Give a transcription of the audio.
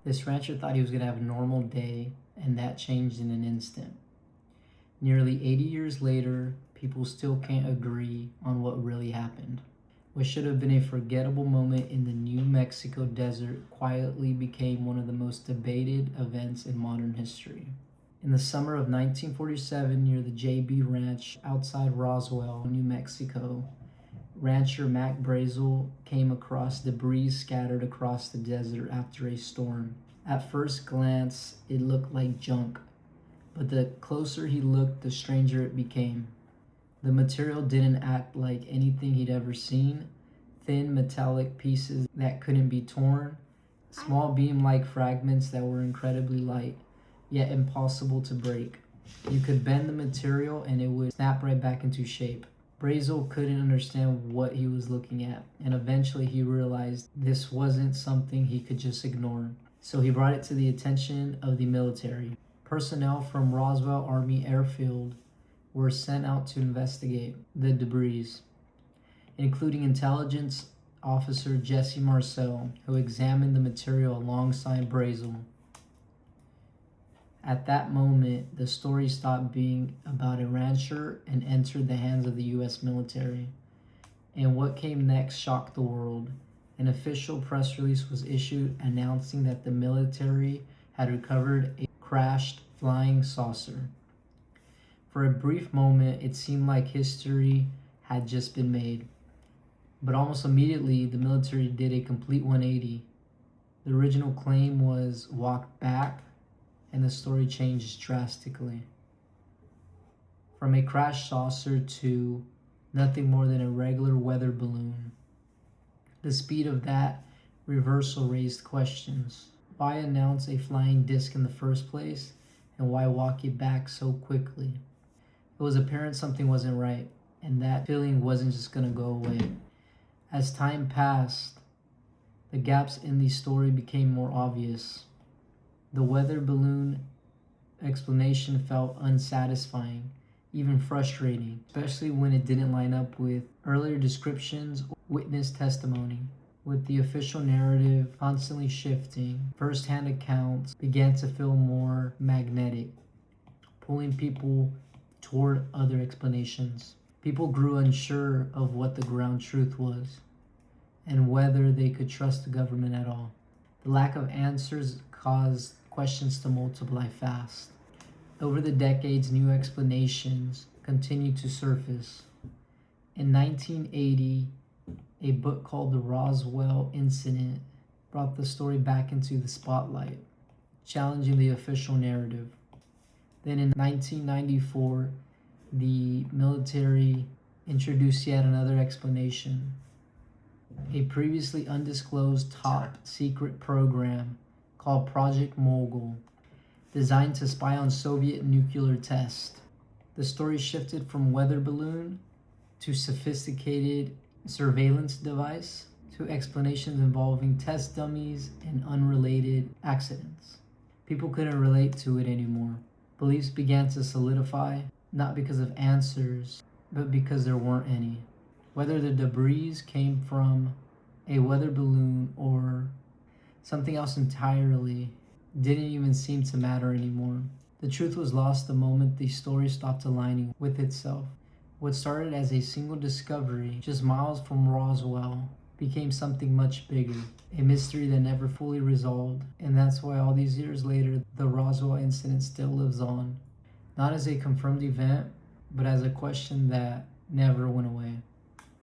This rancher thought he was going to have a normal day, and that changed in an instant. Nearly 80 years later, people still can't agree on what really happened. What should have been a forgettable moment in the New Mexico desert quietly became one of the most debated events in modern history. In the summer of 1947, near the J.B. Ranch outside Roswell, New Mexico, rancher Mac Brazel came across debris scattered across the desert after a storm. At first glance, it looked like junk, but the closer he looked, the stranger it became. The material didn't act like anything he'd ever seen. Thin metallic pieces that couldn't be torn, small beam-like fragments that were incredibly light, yet impossible to break. You could bend the material and it would snap right back into shape. Brazel couldn't understand what he was looking at, and eventually he realized this wasn't something he could just ignore. So he brought it to the attention of the military. Personnel from Roswell Army Airfield were sent out to investigate the debris, including intelligence officer Jesse Marcel, who examined the material alongside Brazel. At that moment, the story stopped being about a rancher and entered the hands of the U.S. military. And what came next shocked the world. An official press release was issued announcing that the military had recovered a crashed flying saucer. For a brief moment, it seemed like history had just been made. But almost immediately, the military did a complete 180. The original claim was walked back, and the story changed drastically. From a crashed saucer to nothing more than a regular weather balloon. The speed of that reversal raised questions. Why announce a flying disc in the first place, and why walk it back so quickly? It was apparent something wasn't right, and that feeling wasn't just going to go away. As time passed, the gaps in the story became more obvious. The weather balloon explanation felt unsatisfying, even frustrating, especially when it didn't line up with earlier descriptions or witness testimony. With the official narrative constantly shifting, first-hand accounts began to feel more magnetic, pulling people toward other explanations. People grew unsure of what the ground truth was and whether they could trust the government at all. The lack of answers caused questions to multiply fast. Over the decades, new explanations continued to surface. In 1980, a book called The Roswell Incident brought the story back into the spotlight, challenging the official narrative. Then in 1994, the military introduced yet another explanation. A previously undisclosed top secret program called Project Mogul, designed to spy on Soviet nuclear tests. The story shifted from weather balloon to sophisticated surveillance device to explanations involving test dummies and unrelated accidents. People couldn't relate to it anymore. Beliefs began to solidify, not because of answers, but because there weren't any. Whether the debris came from a weather balloon or something else entirely didn't even seem to matter anymore. The truth was lost the moment the story stopped aligning with itself. What started as a single discovery just miles from Roswell became something much bigger, a mystery that never fully resolved, and that's why all these years later, the Roswell incident still lives on, not as a confirmed event, but as a question that never went away.